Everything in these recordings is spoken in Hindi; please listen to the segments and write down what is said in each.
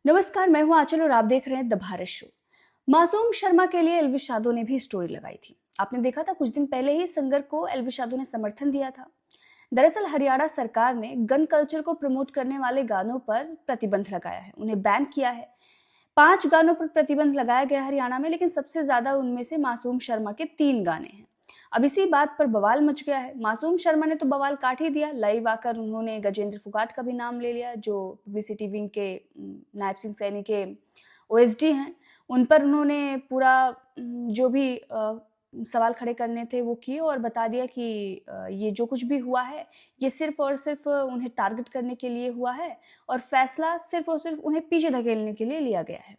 नमस्कार, मैं हूं आंचल और आप देख रहे हैं द भारत शो। मासूम शर्मा के लिए एल्विश यादव ने भी स्टोरी लगाई थी। आपने देखा था कुछ दिन पहले ही सिंगर को एल्विश यादव ने समर्थन दिया था। दरअसल हरियाणा सरकार ने गन कल्चर को प्रमोट करने वाले गानों पर प्रतिबंध लगाया है, उन्हें बैन किया है। 5 गानों पर प्रतिबंध लगाया गया हरियाणा में, लेकिन सबसे ज्यादा उनमें से मासूम शर्मा के 3 गाने हैं। अब इसी बात पर बवाल मच गया है। मासूम शर्मा ने तो बवाल काट ही दिया। लाइव आकर उन्होंने गजेंद्र फोगाट का भी नाम ले लिया, जो पब्लिसिटी विंग के नायब सिंह सैनी के ओएसडी हैं। उन पर उन्होंने पूरा जो भी सवाल खड़े करने थे वो किए और बता दिया कि ये जो कुछ भी हुआ है ये सिर्फ और सिर्फ उन्हें टारगेट करने के लिए हुआ है और फैसला सिर्फ और सिर्फ उन्हें पीछे धकेलने के लिए लिया गया है।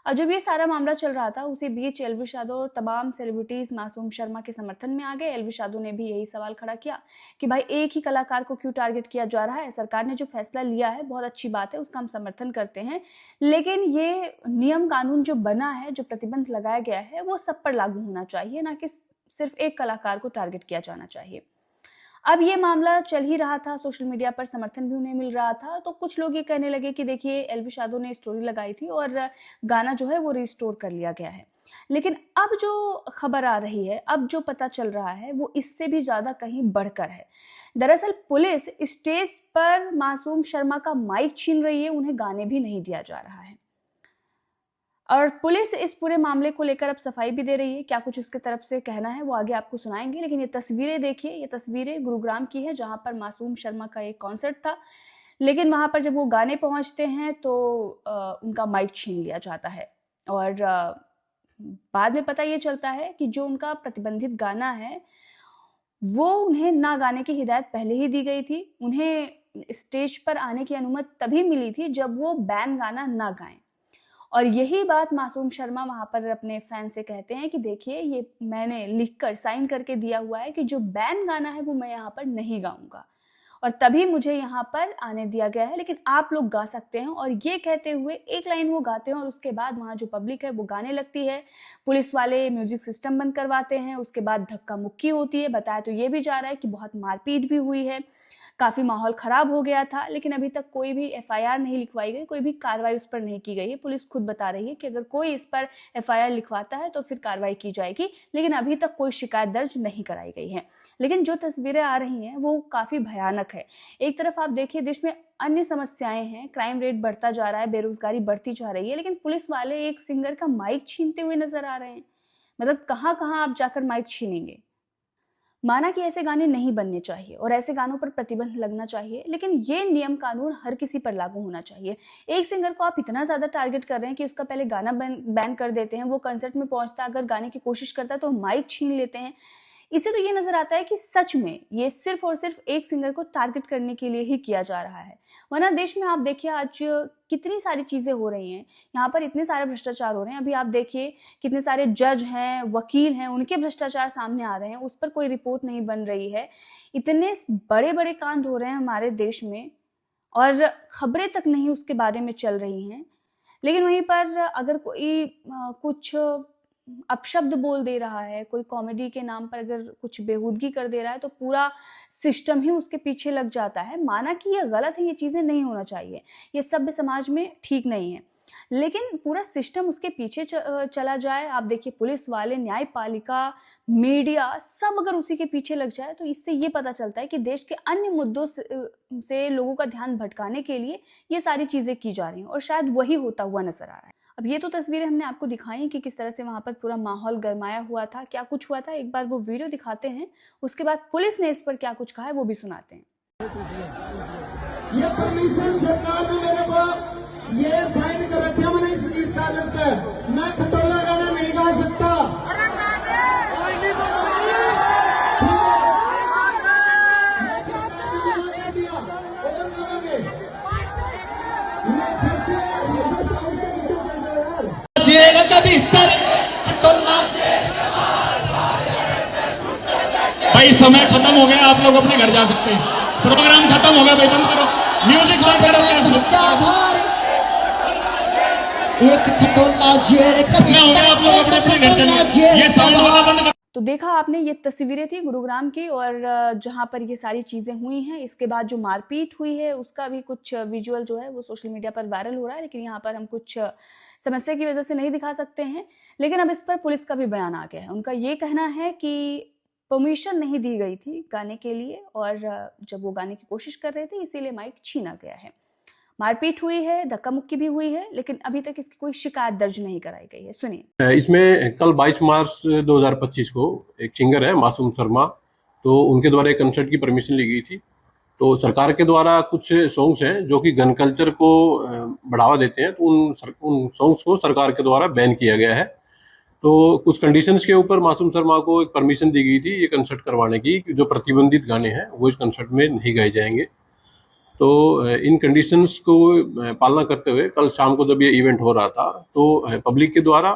अब जब ये सारा मामला चल रहा था उसी बीच एल्विश यादव और तमाम सेलिब्रिटीज मासूम शर्मा के समर्थन में आ गए। एल्विश यादव ने भी यही सवाल खड़ा किया कि भाई एक ही कलाकार को क्यों टारगेट किया जा रहा है। सरकार ने जो फैसला लिया है बहुत अच्छी बात है, उसका हम समर्थन करते हैं, लेकिन ये नियम कानून जो बना है, जो प्रतिबंध लगाया गया है, वो सब पर लागू होना चाहिए, ना कि सिर्फ एक कलाकार को टारगेट किया जाना चाहिए। अब ये मामला चल ही रहा था, सोशल मीडिया पर समर्थन भी उन्हें मिल रहा था, तो कुछ लोग ये कहने लगे कि देखिए एल्विश यादव ने स्टोरी लगाई थी और गाना जो है वो रिस्टोर कर लिया गया है। लेकिन अब जो खबर आ रही है, अब जो पता चल रहा है वो इससे भी ज्यादा कहीं बढ़कर है। दरअसल पुलिस स्टेज पर मासूम शर्मा का माइक छीन रही है, उन्हें गाने भी नहीं दिया जा रहा है और पुलिस इस पूरे मामले को लेकर अब सफाई भी दे रही है। क्या कुछ उसके तरफ से कहना है वो आगे आपको सुनाएंगे, लेकिन ये तस्वीरें देखिए, ये तस्वीरें गुरुग्राम की हैं जहां पर मासूम शर्मा का एक कॉन्सर्ट था, लेकिन वहां पर जब वो गाने पहुंचते हैं तो उनका माइक छीन लिया जाता है और बाद में पता ये चलता है कि जो उनका प्रतिबंधित गाना है वो उन्हें ना गाने की हिदायत पहले ही दी गई थी। उन्हें स्टेज पर आने की अनुमति तभी मिली थी जब वो बैन गाना ना गाएं और यही बात मासूम शर्मा वहां पर अपने फैन से कहते हैं कि देखिए ये मैंने लिखकर साइन करके दिया हुआ है कि जो बैन गाना है वो मैं यहाँ पर नहीं गाऊंगा और तभी मुझे यहाँ पर आने दिया गया है, लेकिन आप लोग गा सकते हैं। और ये कहते हुए एक लाइन वो गाते हैं और उसके बाद वहाँ जो पब्लिक है वो गाने लगती है। पुलिस वाले म्यूजिक सिस्टम बंद करवाते हैं, उसके बाद धक्का मुक्की होती है। बताया तो ये भी जा रहा है कि बहुत मारपीट भी हुई है, काफी माहौल खराब हो गया था, लेकिन अभी तक कोई भी एफआईआर नहीं लिखवाई गई, कोई भी कार्रवाई उस पर नहीं की गई है। पुलिस खुद बता रही है कि अगर कोई इस पर एफआईआर लिखवाता है तो फिर कार्रवाई की जाएगी, लेकिन अभी तक कोई शिकायत दर्ज नहीं कराई गई है। लेकिन जो तस्वीरें आ रही हैं वो काफी भयानक है। एक तरफ आप देखिए देश में अन्य समस्याएं हैं, क्राइम रेट बढ़ता जा रहा है, बेरोजगारी बढ़ती जा रही है, लेकिन पुलिस वाले एक सिंगर का माइक छीनते हुए नजर आ रहे हैं। मतलब कहाँ कहाँ आप जाकर माइक छीनेंगे। माना कि ऐसे गाने नहीं बनने चाहिए और ऐसे गानों पर प्रतिबंध लगना चाहिए, लेकिन ये नियम कानून हर किसी पर लागू होना चाहिए। एक सिंगर को आप इतना ज्यादा टारगेट कर रहे हैं कि उसका पहले गाना बैन कर देते हैं, वो कंसर्ट में पहुंचता है, अगर गाने की कोशिश करता है तो माइक छीन लेते हैं। इससे तो ये नजर आता है कि सच में ये सिर्फ और सिर्फ एक सिंगर को टारगेट करने के लिए ही किया जा रहा है। वरना देश में आप देखिए आज कितनी सारी चीजें हो रही हैं, यहाँ पर इतने सारे भ्रष्टाचार हो रहे हैं। अभी आप देखिए कितने सारे जज हैं, वकील हैं, उनके भ्रष्टाचार सामने आ रहे हैं, उस पर कोई रिपोर्ट नहीं बन रही है। इतने बड़े बड़े कांड हो रहे हैं हमारे देश में और खबरें तक नहीं उसके बारे में चल रही हैं। लेकिन वहीं पर अगर कोई कुछ अपशब्द बोल दे रहा है, कोई कॉमेडी के नाम पर अगर कुछ बेहूदगी कर दे रहा है तो पूरा सिस्टम ही उसके पीछे लग जाता है। माना कि ये गलत है, ये चीजें नहीं होना चाहिए, ये सभ्य समाज में ठीक नहीं है, लेकिन पूरा सिस्टम उसके पीछे चला जाए। आप देखिए पुलिस वाले, न्यायपालिका, मीडिया, सब अगर उसी के पीछे लग जाए तो इससे ये पता चलता है कि देश के अन्य मुद्दों से लोगों का ध्यान भटकाने के लिए ये सारी चीजें की जा रही हैं और शायद वही होता हुआ नजर आ रहा है। अब ये तो तस्वीरें हमने आपको दिखाई कि किस तरह से वहां पर पूरा माहौल गरमाया हुआ था, क्या कुछ हुआ था। एक बार वो वीडियो दिखाते हैं, उसके बाद पुलिस ने इस पर क्या कुछ कहा है वो भी सुनाते हैं। ये परमिशन सरकार ने मेरे को ये साइन कर रखा, मैंने इस कागज पे मैं खटोला गाना नहीं गा सकता। भाई समय खत्म हो गया, आप लोग अपने घर जा सकते हैं। प्रोग्राम खत्म हो गया भाई, बंद करो, म्यूजिक बंद करो। एक खटोला जेड़ हो गया, आप लोग अपने घर चलिए, ये साउंड वाला बंद करो। तो देखा आपने, ये तस्वीरें थी गुरुग्राम की, और जहां पर ये सारी चीजें हुई हैं, इसके बाद जो मारपीट हुई है उसका भी कुछ विजुअल जो है वो सोशल मीडिया पर वायरल हो रहा है, लेकिन यहाँ पर हम कुछ समस्या की वजह से नहीं दिखा सकते हैं। लेकिन अब इस पर पुलिस का भी बयान आ गया है। उनका ये कहना है कि परमिशन नहीं दी गई थी गाने के लिए, और जब वो गाने की कोशिश कर रहे थे इसीलिए माइक छीना गया है। मारपीट हुई है, धक्का मुक्की भी हुई है, लेकिन अभी तक इसकी कोई शिकायत दर्ज नहीं कराई गई है। सुनिए। इसमें कल 22 मार्च 2025 को एक सिंगर है मासूम शर्मा, तो उनके द्वारा एक कंसर्ट की परमिशन ली गई थी। तो सरकार के द्वारा कुछ सॉन्ग्स हैं जो कि गन कल्चर को बढ़ावा देते हैं, तो उन सॉन्ग्स को सरकार के द्वारा बैन किया गया है। तो कुछ कंडीशंस के ऊपर मासूम शर्मा को एक परमिशन दी गई थी ये कंसर्ट करवाने की, जो प्रतिबंधित गाने हैं वो इस कंसर्ट में नहीं गाए जाएंगे। तो इन कंडीशंस को पालना करते हुए कल शाम को जब ये इवेंट हो रहा था तो पब्लिक के द्वारा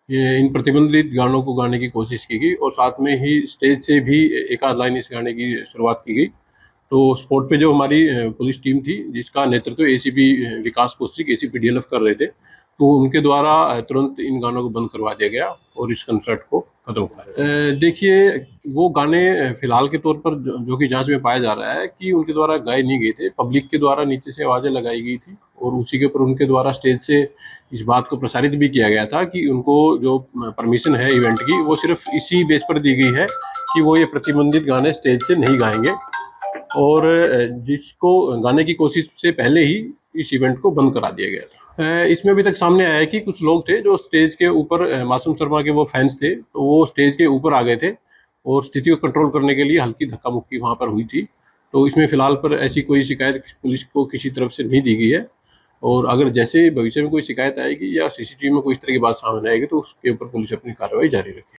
ये इन प्रतिबंधित गानों को गाने की कोशिश की गई, और साथ में ही स्टेज से भी एक आध लाइन इस गाने की शुरुआत की गई। तो स्पॉट पे जो हमारी पुलिस टीम थी जिसका नेतृत्व एसीपी विकास कौशिक एसीपी डीएलएफ कर रहे थे, तो उनके द्वारा तुरंत इन गानों को बंद करवा दिया गया और इस कंसर्ट को खत्म कराया। देखिए, वो गाने फिलहाल के तौर पर जो कि जांच में पाया जा रहा है कि उनके द्वारा गाए नहीं गए थे, पब्लिक के द्वारा नीचे से आवाज़ें लगाई गई थी, और उसी के ऊपर उनके द्वारा स्टेज से इस बात को प्रसारित भी किया गया था कि उनको जो परमिशन है इवेंट की वो सिर्फ इसी बेस पर दी गई है कि वो ये प्रतिबंधित गाने स्टेज से नहीं गाएंगे, और जिसको गाने की कोशिश से पहले ही इस इवेंट को बंद करा दिया गया था। इसमें अभी तक सामने आया है कि कुछ लोग थे जो स्टेज के ऊपर, मासूम शर्मा के वो फैंस थे, तो वो स्टेज के ऊपर आ गए थे और स्थिति को कंट्रोल करने के लिए हल्की धक्का मुक्की वहाँ पर हुई थी। तो इसमें फिलहाल पर ऐसी कोई शिकायत पुलिस को किसी तरफ से नहीं दी गई है, और अगर जैसे भविष्य में कोई शिकायत आएगी या सीसीटीवी में कोई इस तरह की बात सामने आएगी तो उसके ऊपर पुलिस अपनी कार्रवाई जारी रखेगी।